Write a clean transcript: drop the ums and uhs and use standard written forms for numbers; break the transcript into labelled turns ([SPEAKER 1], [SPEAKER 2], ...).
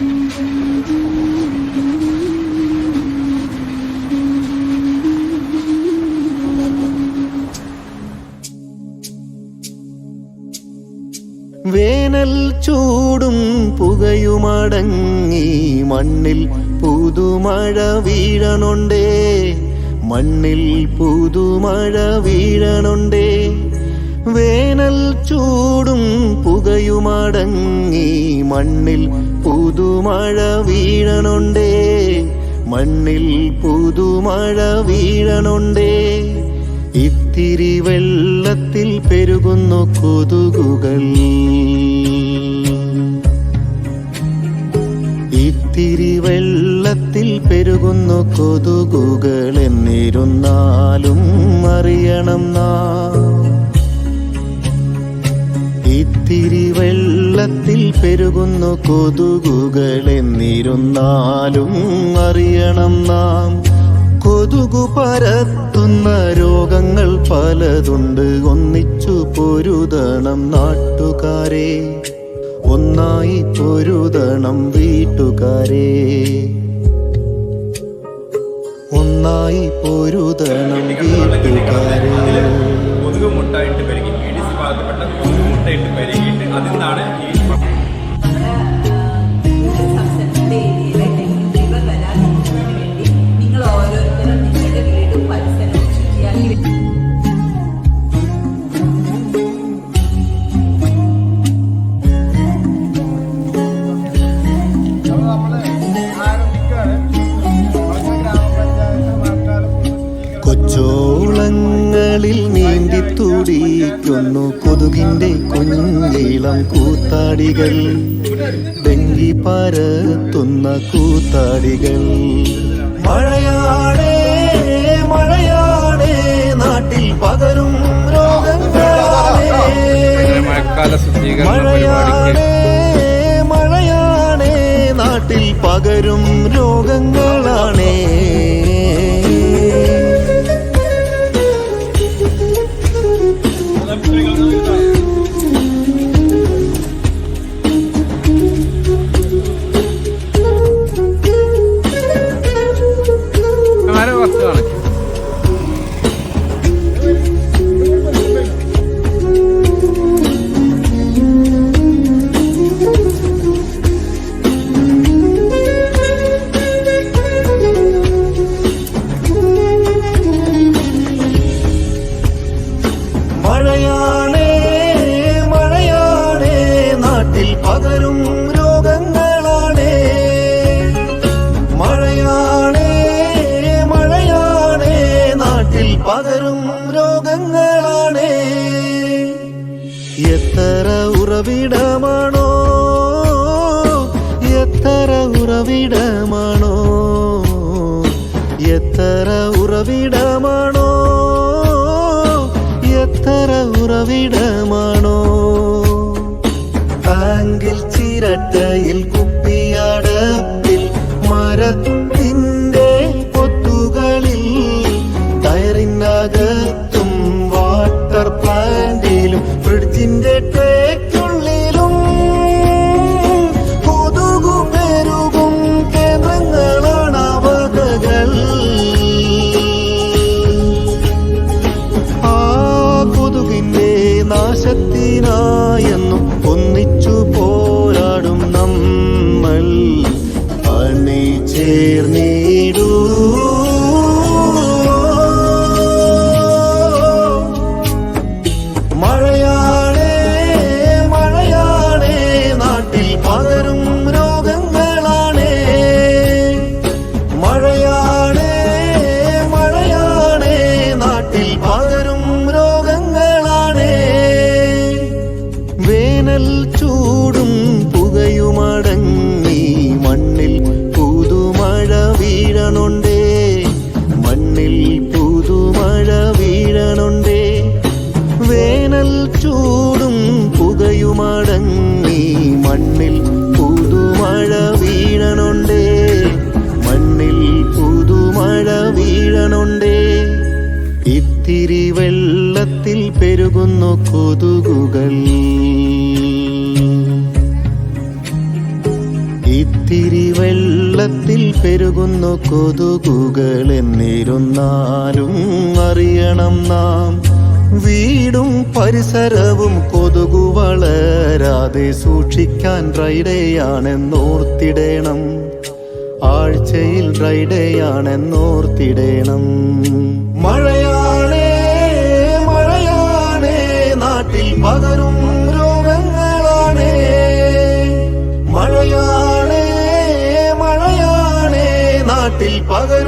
[SPEAKER 1] വേനൽ ചൂടും പുകയുമടങ്ങി മണ്ണിൽ പുതുമഴ വീഴണുണ്ടേ, മണ്ണിൽ പുതുമഴ വീഴണുണ്ടേ. വേനൽ ചൂടും പുകയുമടങ്ങി മണ്ണിൽ പുതുമഴ വീഴണുണ്ടേ, മണ്ണിൽ പുതുമഴ വീഴണുണ്ടേ. ഇത്തിരി വെള്ളത്തിൽ പെരുകുന്നു കൊതുകുകൾ, ഇത്തിരി വെള്ളത്തിൽ പെരുകുന്നു കൊതുകുകൾ. എന്നിരുന്നാലും അറിയണം നാം, ഇത്തിരി വെള്ളത്തിൽ പെരുകുന്നു കൊതുകുകൾ. എന്നിരുന്നാലും അറിയണം നാം, കൊതുകു പരത്തുന്ന രോഗങ്ങൾ പലതുണ്ട്. ഒന്നിച്ചു പൊരുതണം നാട്ടുകാരെ, ഒന്നായി പൊരുതണം വീട്ടുകാരെ, ഒന്നായി പൊരുതണം വീട്ടുകാരെ.
[SPEAKER 2] കൊതുക് മുട്ടയിട്ട് പെരുകി ഈഡിസ് ബാധപ്പെട്ട കൊതുക് മുട്ടയിട്ട് പെരുകിയിട്ട് അതിൽ നിന്നാണ് ഈ
[SPEAKER 1] കൊച്ചോളങ്ങളിൽ നീന്തി തുടിക്കുന്നു കൊതുകിന്റെ കുഞ്ഞിളം കൂത്താടികൾ, ഡെങ്കി പരത്തുന്ന കൂത്താടികൾ. മഴയാണേ മഴയാണേ നാട്ടിൽ പകരും രോഗങ്ങളാണേ, മഴയാണേ മഴയാണേ നാട്ടിൽ പകരും രോഗങ്ങളാണേ. മഴയാണേ മഴയാണേ നാട്ടിൽ പകരും രോഗങ്ങളാണേ, മഴയാണേ മഴയാണേ നാട്ടിൽ പകരും രോഗങ്ങളാണേ. എത്ര ഉറവിടമാണോ, എത്ര ഉറവിടമാണോ, എത്ര ഉറവിടമാണോ, എത്ര ഉറവിടമാണോ. ടാങ്കിൽ ചിരട്ടയിൽ കുപ്പിയടപ്പിൽ മരത്തിന്റെ പൊത്തുകളിൽ ടയറിനകത്തും വാട്ടർ പ്ലാന്റിലും ഫ്രിഡ്ജിന്റെ ട്രേക്കുള്ളിലും കൊതുകു പെരുകും കേന്ദ്രങ്ങളാണ് അവതകൾ. നാശത്തിനായെന്നും ഒന്നിച്ചു പോരാടും നമ്മൾ, അണി ചേർന്നിടൂ. മഴയാണേ മഴയാണേ നാട്ടിൽ പകരും രോഗങ്ങളാണേ, മഴയാണേ മഴയാണേ നാട്ടിൽ പകരും രോഗങ്ങളാണേ. വേനൽ ചൂടും പുകയുമടങ്ങി മണ്ണിൽ പുതുമഴ വീഴണുണ്ടേ, മണ്ണിൽ പുതുമഴ വീഴണുണ്ടേ. വേനൽ ചൂടും പുകയുമടങ്ങി മണ്ണിൽ പുതുമഴ വീഴണുണ്ടേ, മണ്ണിൽ പുതുമഴ വീഴണുണ്ടേ. ഇത്തിരി വെള്ളത്തിൽ പെരുകുന്നു കൊതുകുകൾ, വെള്ളത്തിൽ പെരുകുന്നു കൊതുകുകൾ എന്നിരുന്നാലും അറിയണം നാം വീടും പരിസരവും കൊതുകു വളരാതെ സൂക്ഷിക്കാൻ ഡ്രൈഡേയാണെന്നോർത്തിടേണം. ആഴ്ചയിൽ ഡ്രൈഡേയാണെന്നോർത്തിടേണം. മഴയാണേ മഴയാണേ നാട്ടിൽ പകരും രോഗങ്ങളാണേ. മഴയാണേ മഴയാണേ നാട്ടിൽ പകരും